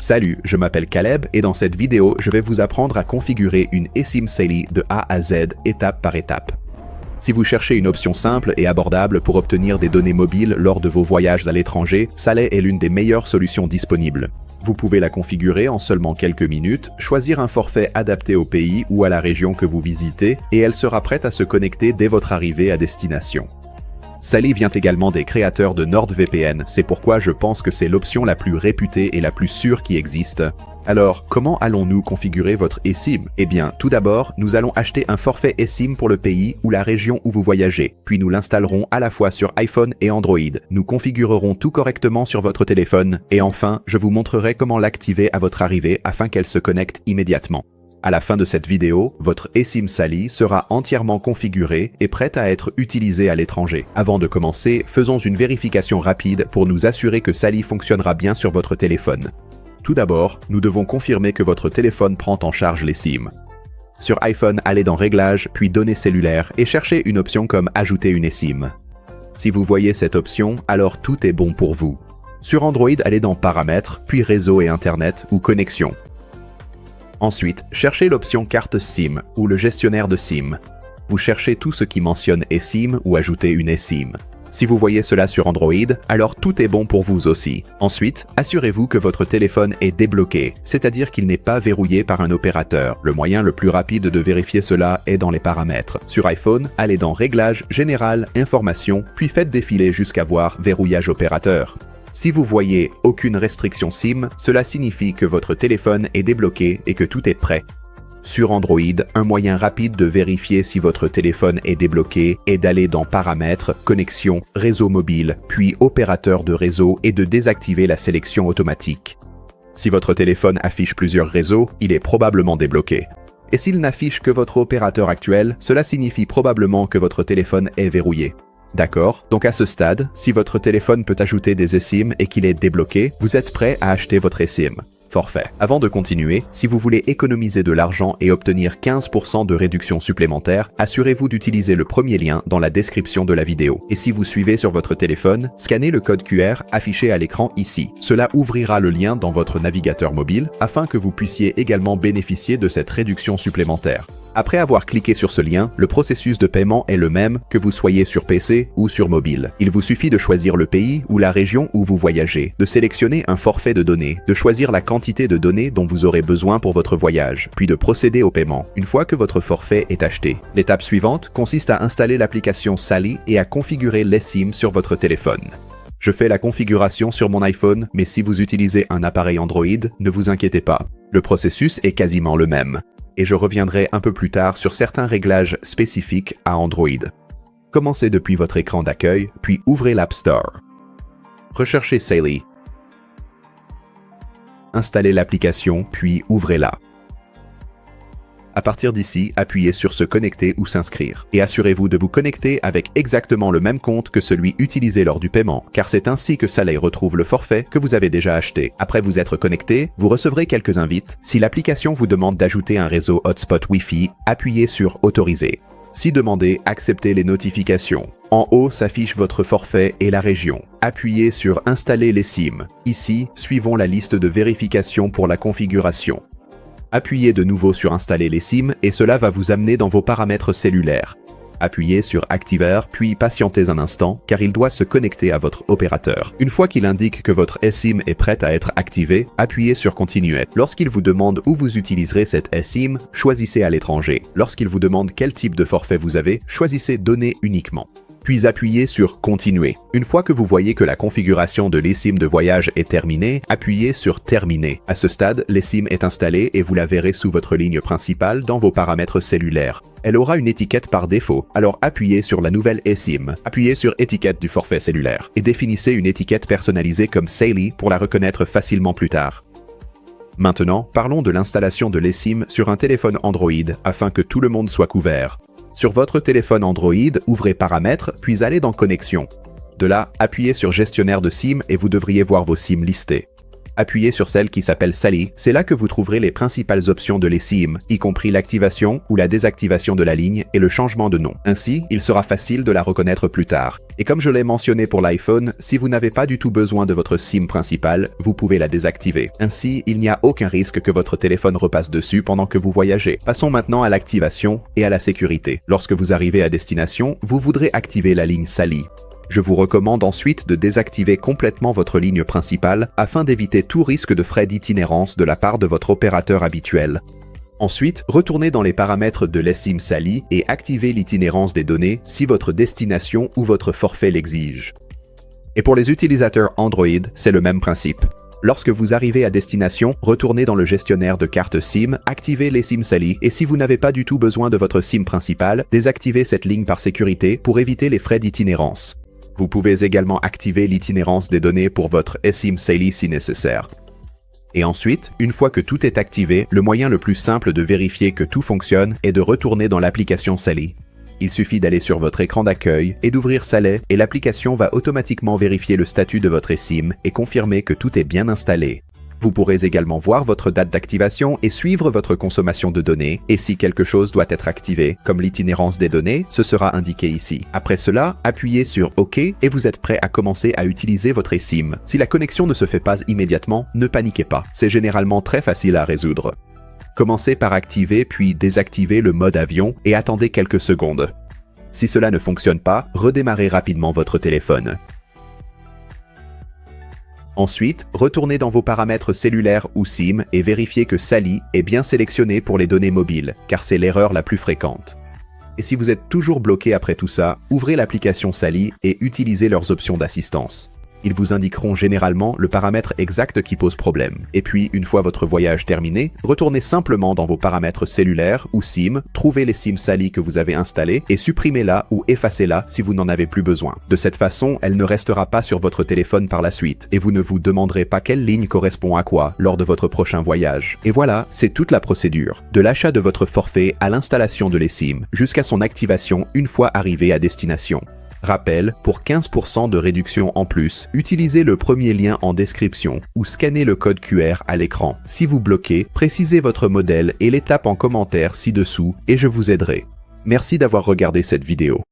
Salut, je m'appelle Caleb et dans cette vidéo, je vais vous apprendre à configurer une eSIM Sally de A à Z, étape par étape. Si vous cherchez une option simple et abordable pour obtenir des données mobiles lors de vos voyages à l'étranger, Sally est l'une des meilleures solutions disponibles. Vous pouvez la configurer en seulement quelques minutes, choisir un forfait adapté au pays ou à la région que vous visitez, et elle sera prête à se connecter dès votre arrivée à destination. Sally vient également des créateurs de NordVPN, c'est pourquoi je pense que c'est l'option la plus réputée et la plus sûre qui existe. Alors, comment allons-nous configurer votre eSIM? Eh bien, tout d'abord, nous allons acheter un forfait eSIM pour le pays ou la région où vous voyagez, puis nous l'installerons à la fois sur iPhone et Android. Nous configurerons tout correctement sur votre téléphone, et enfin, je vous montrerai comment l'activer à votre arrivée afin qu'elle se connecte immédiatement. À la fin de cette vidéo, votre eSIM Sally sera entièrement configurée et prête à être utilisée à l'étranger. Avant de commencer, faisons une vérification rapide pour nous assurer que Sally fonctionnera bien sur votre téléphone. Tout d'abord, nous devons confirmer que votre téléphone prend en charge les SIM. Sur iPhone, allez dans Réglages, puis Données cellulaires et cherchez une option comme Ajouter une eSIM. Si vous voyez cette option, alors tout est bon pour vous. Sur Android, allez dans Paramètres, puis Réseau et Internet ou Connexion. Ensuite, cherchez l'option Carte SIM ou le gestionnaire de SIM. Vous cherchez tout ce qui mentionne eSIM ou ajouter une eSIM. Si vous voyez cela sur Android, alors tout est bon pour vous aussi. Ensuite, assurez-vous que votre téléphone est débloqué, c'est-à-dire qu'il n'est pas verrouillé par un opérateur. Le moyen le plus rapide de vérifier cela est dans les paramètres. Sur iPhone, allez dans Réglages, Général, Informations, puis faites défiler jusqu'à voir Verrouillage opérateur. Si vous voyez aucune restriction SIM, cela signifie que votre téléphone est débloqué et que tout est prêt. Sur Android, un moyen rapide de vérifier si votre téléphone est débloqué est d'aller dans Paramètres, Connexion, Réseau mobile, puis Opérateur de réseau et de désactiver la sélection automatique. Si votre téléphone affiche plusieurs réseaux, il est probablement débloqué. Et s'il n'affiche que votre opérateur actuel, cela signifie probablement que votre téléphone est verrouillé. D'accord, donc à ce stade, si votre téléphone peut ajouter des eSIM et qu'il est débloqué, vous êtes prêt à acheter votre eSIM. Forfait. Avant de continuer, si vous voulez économiser de l'argent et obtenir 15% de réduction supplémentaire, assurez-vous d'utiliser le premier lien dans la description de la vidéo. Et si vous suivez sur votre téléphone, scannez le code QR affiché à l'écran ici. Cela ouvrira le lien dans votre navigateur mobile afin que vous puissiez également bénéficier de cette réduction supplémentaire. Après avoir cliqué sur ce lien, le processus de paiement est le même que vous soyez sur PC ou sur mobile. Il vous suffit de choisir le pays ou la région où vous voyagez, de sélectionner un forfait de données, de choisir la quantité de données dont vous aurez besoin pour votre voyage, puis de procéder au paiement, une fois que votre forfait est acheté. L'étape suivante consiste à installer l'application Sally et à configurer l'eSIM sur votre téléphone. Je fais la configuration sur mon iPhone, mais si vous utilisez un appareil Android, ne vous inquiétez pas. Le processus est quasiment le même. Et je reviendrai un peu plus tard sur certains réglages spécifiques à Android. Commencez depuis votre écran d'accueil, puis ouvrez l'App Store. Recherchez Sally. Installez l'application, puis ouvrez-la. À partir d'ici, appuyez sur se connecter ou s'inscrire. Et assurez-vous de vous connecter avec exactement le même compte que celui utilisé lors du paiement, car c'est ainsi que Sally retrouve le forfait que vous avez déjà acheté. Après vous être connecté, vous recevrez quelques invites. Si l'application vous demande d'ajouter un réseau hotspot Wi-Fi, appuyez sur Autoriser. Si demandé, acceptez les notifications. En haut s'affiche votre forfait et la région. Appuyez sur Installer les SIM. Ici, suivons la liste de vérification pour la configuration. Appuyez de nouveau sur Installer les SIM et cela va vous amener dans vos paramètres cellulaires. Appuyez sur Activer, puis patientez un instant, car il doit se connecter à votre opérateur. Une fois qu'il indique que votre eSIM est prête à être activée, appuyez sur Continuer. Lorsqu'il vous demande où vous utiliserez cette eSIM, choisissez à l'étranger. Lorsqu'il vous demande quel type de forfait vous avez, choisissez Données uniquement. Puis appuyez sur Continuer. Une fois que vous voyez que la configuration de l'eSIM de voyage est terminée, appuyez sur Terminer. À ce stade, l'eSIM est installée et vous la verrez sous votre ligne principale dans vos paramètres cellulaires. Elle aura une étiquette par défaut, alors appuyez sur la nouvelle eSIM. Appuyez sur Étiquette du forfait cellulaire et définissez une étiquette personnalisée comme Sally pour la reconnaître facilement plus tard. Maintenant, parlons de l'installation de l'eSIM sur un téléphone Android afin que tout le monde soit couvert. Sur votre téléphone Android, ouvrez Paramètres, puis allez dans Connexion. De là, appuyez sur Gestionnaire de SIM et vous devriez voir vos SIM listés. appuyez sur celle qui s'appelle Sally. C'est là que vous trouverez les principales options de l'eSIM, y compris l'activation ou la désactivation de la ligne et le changement de nom. Ainsi, il sera facile de la reconnaître plus tard. Et comme je l'ai mentionné pour l'iPhone, si vous n'avez pas du tout besoin de votre SIM principale, vous pouvez la désactiver. Ainsi, il n'y a aucun risque que votre téléphone repasse dessus pendant que vous voyagez. Passons maintenant à l'activation et à la sécurité. Lorsque vous arrivez à destination, vous voudrez activer la ligne Sally. Je vous recommande ensuite de désactiver complètement votre ligne principale afin d'éviter tout risque de frais d'itinérance de la part de votre opérateur habituel. Ensuite, retournez dans les paramètres de l'eSIM Sally et activez l'itinérance des données si votre destination ou votre forfait l'exige. Et pour les utilisateurs Android, c'est le même principe. Lorsque vous arrivez à destination, retournez dans le gestionnaire de carte SIM, activez l'eSIM Sally et si vous n'avez pas du tout besoin de votre SIM principale, désactivez cette ligne par sécurité pour éviter les frais d'itinérance. Vous pouvez également activer l'itinérance des données pour votre eSIM Sally si nécessaire. Et ensuite, une fois que tout est activé, le moyen le plus simple de vérifier que tout fonctionne est de retourner dans l'application Sally. Il suffit d'aller sur votre écran d'accueil et d'ouvrir Sally et l'application va automatiquement vérifier le statut de votre eSIM et confirmer que tout est bien installé. Vous pourrez également voir votre date d'activation et suivre votre consommation de données, et si quelque chose doit être activé, comme l'itinérance des données, ce sera indiqué ici. Après cela, appuyez sur OK et vous êtes prêt à commencer à utiliser votre eSIM. Si la connexion ne se fait pas immédiatement, ne paniquez pas, c'est généralement très facile à résoudre. Commencez par activer puis désactiver le mode avion et attendez quelques secondes. Si cela ne fonctionne pas, redémarrez rapidement votre téléphone. Ensuite, retournez dans vos paramètres cellulaires ou SIM et vérifiez que Sally est bien sélectionné pour les données mobiles, car c'est l'erreur la plus fréquente. Et si vous êtes toujours bloqué après tout ça, ouvrez l'application Sally et utilisez leurs options d'assistance. Ils vous indiqueront généralement le paramètre exact qui pose problème. Et puis, une fois votre voyage terminé, retournez simplement dans vos paramètres cellulaires ou SIM, trouvez les SIM Sally que vous avez installés et supprimez-la ou effacez-la si vous n'en avez plus besoin. De cette façon, elle ne restera pas sur votre téléphone par la suite et vous ne vous demanderez pas quelle ligne correspond à quoi lors de votre prochain voyage. Et voilà, c'est toute la procédure. De l'achat de votre forfait à l'installation de l'eSIM, jusqu'à son activation une fois arrivé à destination. Rappel, pour 15% de réduction en plus, utilisez le premier lien en description ou scannez le code QR à l'écran. Si vous bloquez, précisez votre modèle et l'étape en commentaire ci-dessous et je vous aiderai. Merci d'avoir regardé cette vidéo.